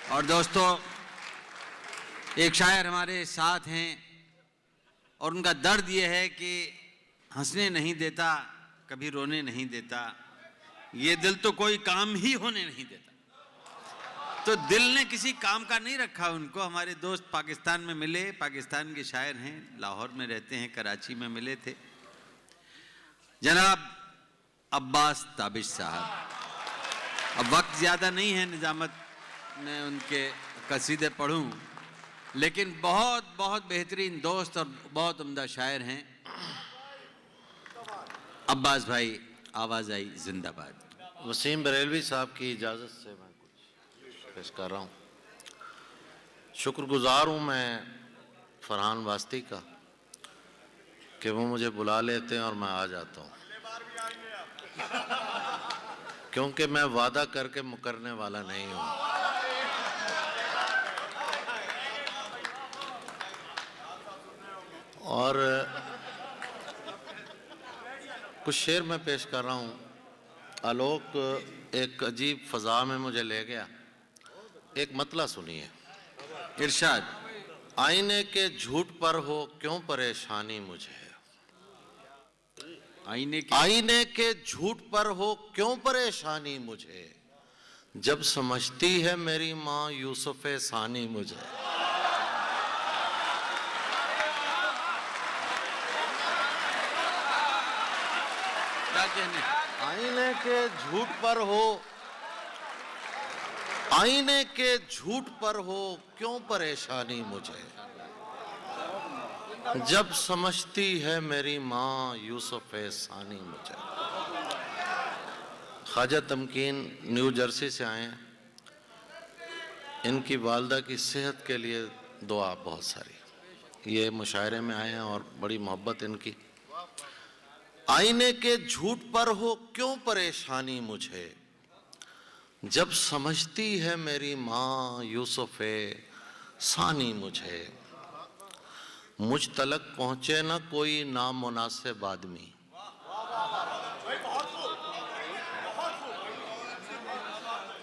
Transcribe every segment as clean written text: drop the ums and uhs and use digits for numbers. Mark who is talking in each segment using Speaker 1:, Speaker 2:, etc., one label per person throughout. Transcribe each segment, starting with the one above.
Speaker 1: और दोस्तों, एक शायर हमारे साथ हैं और उनका दर्द ये है कि हंसने नहीं देता, कभी रोने नहीं देता, ये दिल तो कोई काम ही होने नहीं देता। तो दिल ने किसी काम का नहीं रखा उनको। हमारे दोस्त पाकिस्तान में मिले, पाकिस्तान के शायर हैं, लाहौर में रहते हैं, कराची में मिले थे। जनाब अब्बास ताबिश साहब। अब वक्त ज़्यादा नहीं है निजामत में उनके कसीदे पढ़ूं, लेकिन बहुत बहुत बेहतरीन दोस्त और बहुत उम्दा शायर हैं। अब्बास भाई, आवाज़ आई जिंदाबाद।
Speaker 2: वसीम बरेलवी साहब की इजाज़त से मैं कुछ पेश कर रहा हूँ। शुक्रगुजार हूँ मैं फरहान वास्ती का कि वो मुझे बुला लेते हैं और मैं आ जाता हूँ, क्योंकि मैं वादा करके मुकरने वाला नहीं हूँ। और कुछ शेर मैं पेश कर रहा हूँ। आलोक एक अजीब फ़ज़ा में मुझे ले गया। एक मतला सुनिए।
Speaker 1: इरशाद।
Speaker 2: आईने के झूठ पर हो क्यों परेशानी मुझे, आईने के झूठ पर हो क्यों परेशानी मुझे, जब समझती है मेरी माँ यूसुफ सानी मुझे।
Speaker 1: क्या कहने?
Speaker 2: आईने के झूठ पर हो, आईने के झूठ पर हो क्यों परेशानी मुझे, जब समझती है मेरी माँ यूसुफ सानी मुझे। ख्वाजा तमकीन न्यू जर्सी से आए हैं। इनकी वालदा की सेहत के लिए दुआ बहुत सारी। ये मुशायरे में आए हैं और बड़ी मोहब्बत इनकी। आईने के झूठ पर हो क्यों परेशानी मुझे, जब समझती है मेरी माँ यूसुफ सानी मुझे। मुझ तलक पहुंचे न कोई नामुनासिब आदमी,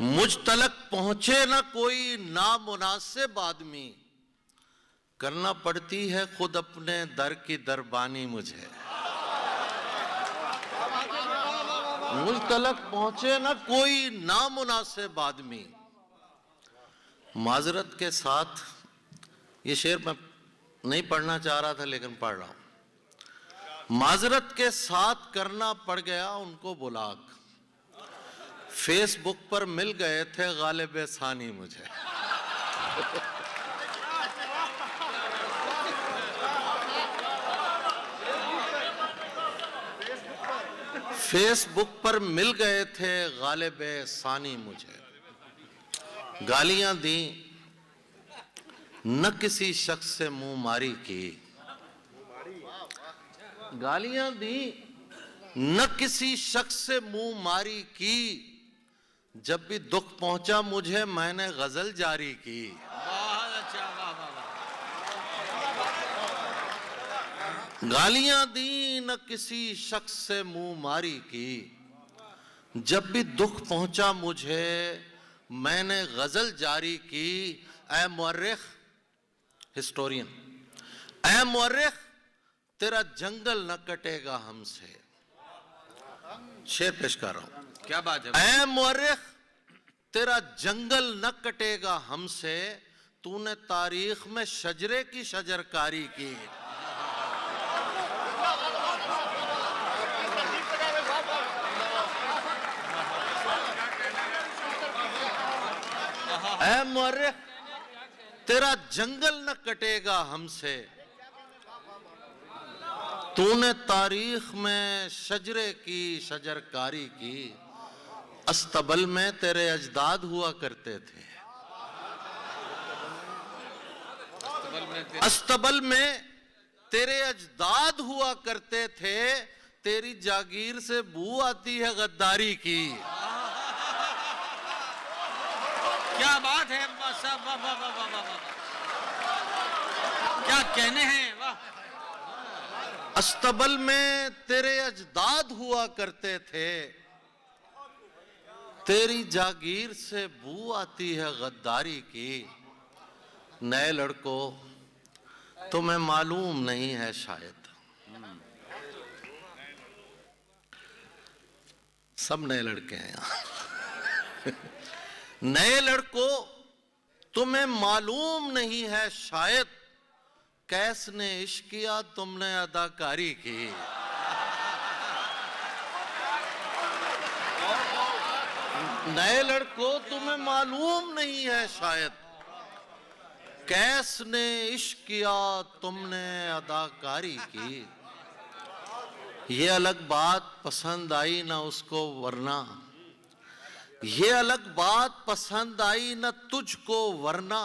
Speaker 2: मुझ तलक पहुंचे न कोई नामुनासिब आदमी, करना पड़ती है खुद अपने दर की दरबानी मुझे। मुझ तलक पहुंचे न कोई नामुनासिब आदमी। माजरत के साथ, ये शेर मैं नहीं पढ़ना चाह रहा था लेकिन पढ़ रहा हूं। माजरत के साथ करना पड़ गया उनको बुलाक, फेसबुक पर मिल गए थे गालिब सानी मुझे। फेसबुक पर मिल गए थे गालिब सानी मुझे। गालियां दी न किसी शख्स से मुंह मारी की, गालियां दी न किसी शख्स से मुंह मारी की, जब भी दुख पहुंचा मुझे मैंने गजल जारी की।
Speaker 1: बहुत अच्छा, वाह वाह वाह।
Speaker 2: गालियां दी न किसी शख्स से मुंह मारी की, जब भी दुख पहुंचा मुझे मैंने गजल जारी की। ऐ मुअर्रिख, हिस्टोरियन, ऐ मुअर्रिख तेरा जंगल न कटेगा हमसे। शेर पेश कर रहा हूं।
Speaker 1: क्या बात है?
Speaker 2: ऐ मुअर्रिख तेरा जंगल न कटेगा हमसे, तूने तारीख में शजरे की शजरकारी की। ऐ मुअर्रिख तेरा जंगल न कटेगा हमसे, तूने तारीख में शजरे की शजरकारी की। अस्तबल में तेरे अजदाद हुआ करते थे, अस्तबल में तेरे अजदाद हुआ करते थे, तेरी जागीर से बू आती है गद्दारी की।
Speaker 1: क्या बात है अब्बास साहब, वाह वाह वाह वाह वाह। क्या कहने हैं, वाह।
Speaker 2: अस्तबल में तेरे अजदाद हुआ करते थे, तेरी जागीर से बू आती है गद्दारी की। नए लड़कों, तुम्हें मालूम नहीं है शायद। सब नए लड़के हैं यहाँ। नए लड़कों, तुम्हें मालूम नहीं है शायद, कैस ने इश्क किया तुमने अदाकारी की। नए लड़कों, तुम्हें मालूम नहीं है शायद, कैस ने इश्क किया तुमने अदाकारी की। ये अलग बात पसंद आई ना उसको वरना, ये अलग बात पसंद आई ना तुझको वरना,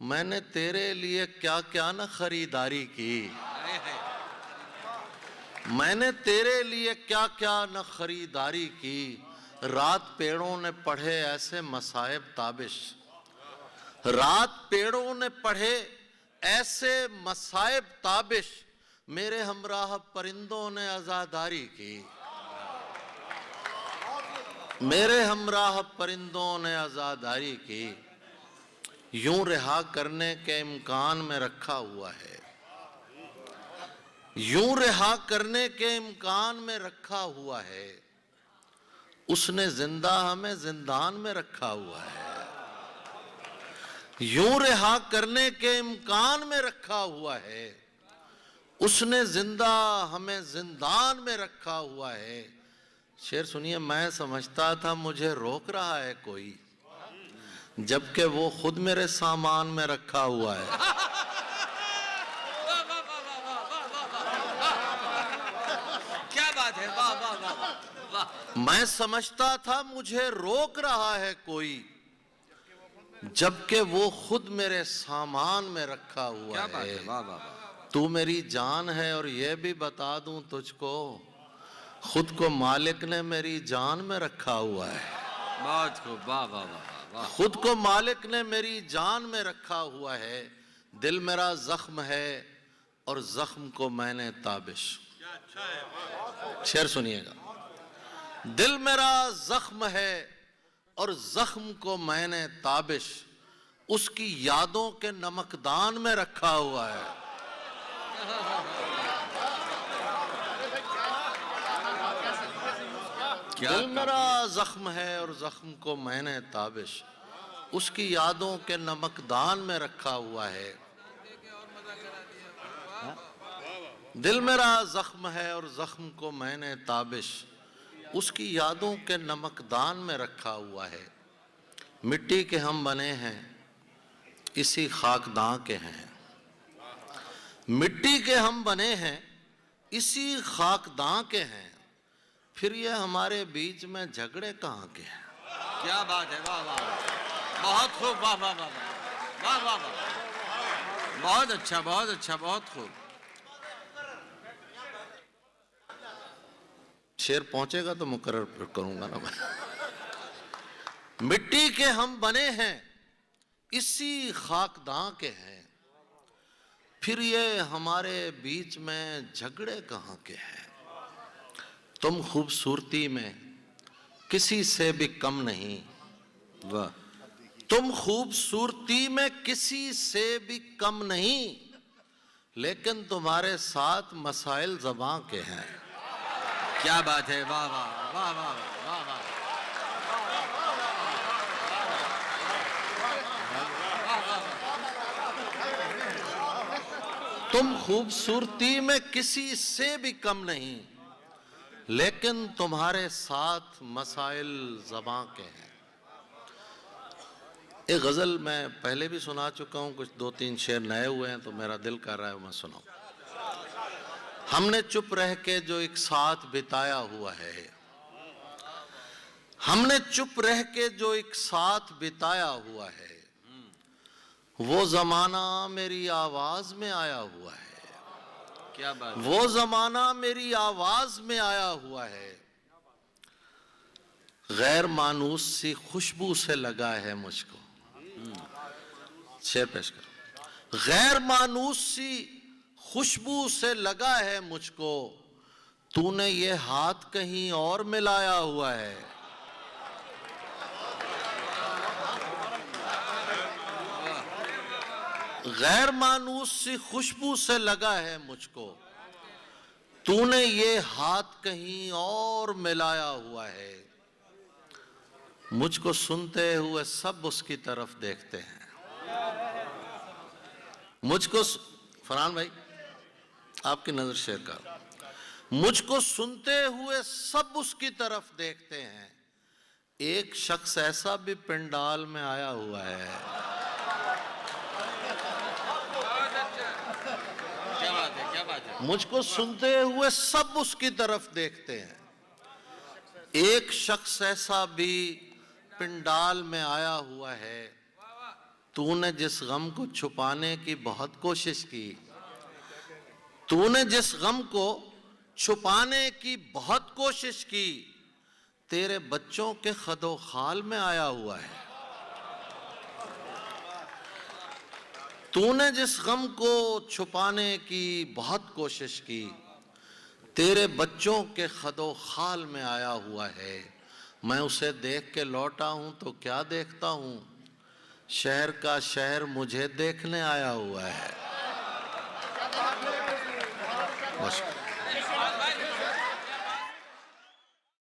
Speaker 2: मैंने तेरे लिए क्या क्या न खरीदारी की। मैंने तेरे लिए क्या क्या न खरीदारी की। रात पेड़ों ने पढ़े ऐसे मसाइब ताबिश, रात पेड़ों ने पढ़े ऐसे मसाइब ताबिश, मेरे हमराह परिंदों ने आजादारी की। मेरे हमराह परिंदों ने आजादारी की। यूं रिहा करने के इम्कान में रखा हुआ है, यूं रिहा करने के इम्कान में रखा हुआ है, उसने जिंदा हमें जिंदान में रखा हुआ है। यूं रिहा करने के इम्कान में रखा हुआ है, उसने जिंदा हमें जिंदान में रखा हुआ है। शेर सुनिए, मैं समझता था मुझे रोक रहा है कोई, जबकि वो खुद मेरे सामान में रखा हुआ है।
Speaker 1: क्या बात है, वाह वाह वाह वाह।
Speaker 2: मैं समझता था मुझे रोक रहा है कोई, जबकि वो खुद मेरे सामान में रखा हुआ
Speaker 1: क्या बात
Speaker 2: है।
Speaker 1: है, वाह वाह वाह।
Speaker 2: तू मेरी जान है और ये भी बता दूं तुझको, खुद को मालिक ने मेरी जान में रखा हुआ है।
Speaker 1: बहुत खूब, वाह वाह वाह वाह।
Speaker 2: खुद को मालिक ने मेरी जान में रखा हुआ है। दिल मेरा जख्म है और जख्म को मैंने ताबिश। शेर सुनिएगा। दिल मेरा जख्म है और जख्म को मैंने ताबिश, उसकी यादों के नमकदान में रखा हुआ है। दिल मेरा जख्म है और जख्म को मैंने ताबिश, उसकी यादों के नमकदान में रखा हुआ है। दिल मेरा जख्म है और जख्म को मैंने ताबिश, उसकी यादों के नमकदान में रखा हुआ है। मिट्टी के हम बने हैं, इसी खाकदां के हैं। मिट्टी के हम बने हैं, इसी खाकदां के हैं, फिर ये हमारे बीच में झगड़े कहाँ के हैं।
Speaker 1: क्या बात है, वाह वाह, बहुत खूब, वाह वाह वाह वाह वाह वाह। बहुत अच्छा, बहुत अच्छा, बहुत खूब।
Speaker 2: शेर पहुंचेगा तो मुकर्रर करूंगा ना मैं। मिट्टी के हम बने हैं, इसी खाकदां के हैं, फिर ये हमारे बीच में झगड़े कहाँ के हैं। तुम खूबसूरती में किसी से भी कम नहीं,
Speaker 1: वाह।
Speaker 2: तुम खूबसूरती में किसी से भी कम नहीं, लेकिन तुम्हारे साथ मसाइल ज़बां के हैं।
Speaker 1: क्या बात है, वाह वाह वाह वाह वाह वाह।
Speaker 2: तुम खूबसूरती में किसी से भी कम नहीं, लेकिन तुम्हारे साथ मसाइल ज़बां के हैं। एक गज़ल मैं पहले भी सुना चुका हूँ, कुछ 2-3 शेर नए हुए हैं तो मेरा दिल कर रहा है मैं सुनाऊं। हमने चुप रह के जो एक साथ बिताया हुआ है, हमने चुप रह के जो एक साथ बिताया हुआ है, वो ज़माना मेरी आवाज़ में आया हुआ है।
Speaker 1: क्या बात।
Speaker 2: वो ज़माना मेरी आवाज़ में आया हुआ है। गैर मानूस सी खुशबू से लगा है मुझको। शेर पेश करो। गैर मानूस सी खुशबू से लगा है मुझको, तूने ये हाथ कहीं और मिलाया हुआ है। गैर मानूस सी खुशबू से लगा है मुझको, तूने ये हाथ कहीं और मिलाया हुआ है। मुझको सुनते हुए सब उसकी तरफ देखते हैं। फरहान भाई आपकी नजर शेयर कर। मुझको सुनते हुए सब उसकी तरफ देखते हैं। एक शख्स ऐसा भी पंडाल में आया हुआ है।
Speaker 1: क्या बात है, क्या बात है।
Speaker 2: मुझको सुनते हुए सब उसकी तरफ देखते हैं। एक शख्स ऐसा भी पंडाल में आया हुआ है। तूने जिस गम को छुपाने की बहुत कोशिश की, तूने जिस गम को छुपाने की बहुत कोशिश की, तेरे बच्चों के खदो खाल में आया हुआ है। तूने जिस गम को छुपाने की बहुत कोशिश की, तेरे बच्चों के खदो खाल में आया हुआ है। मैं उसे देख के लौटा हूं तो क्या देखता हूं, शहर का शहर मुझे देखने आया हुआ है।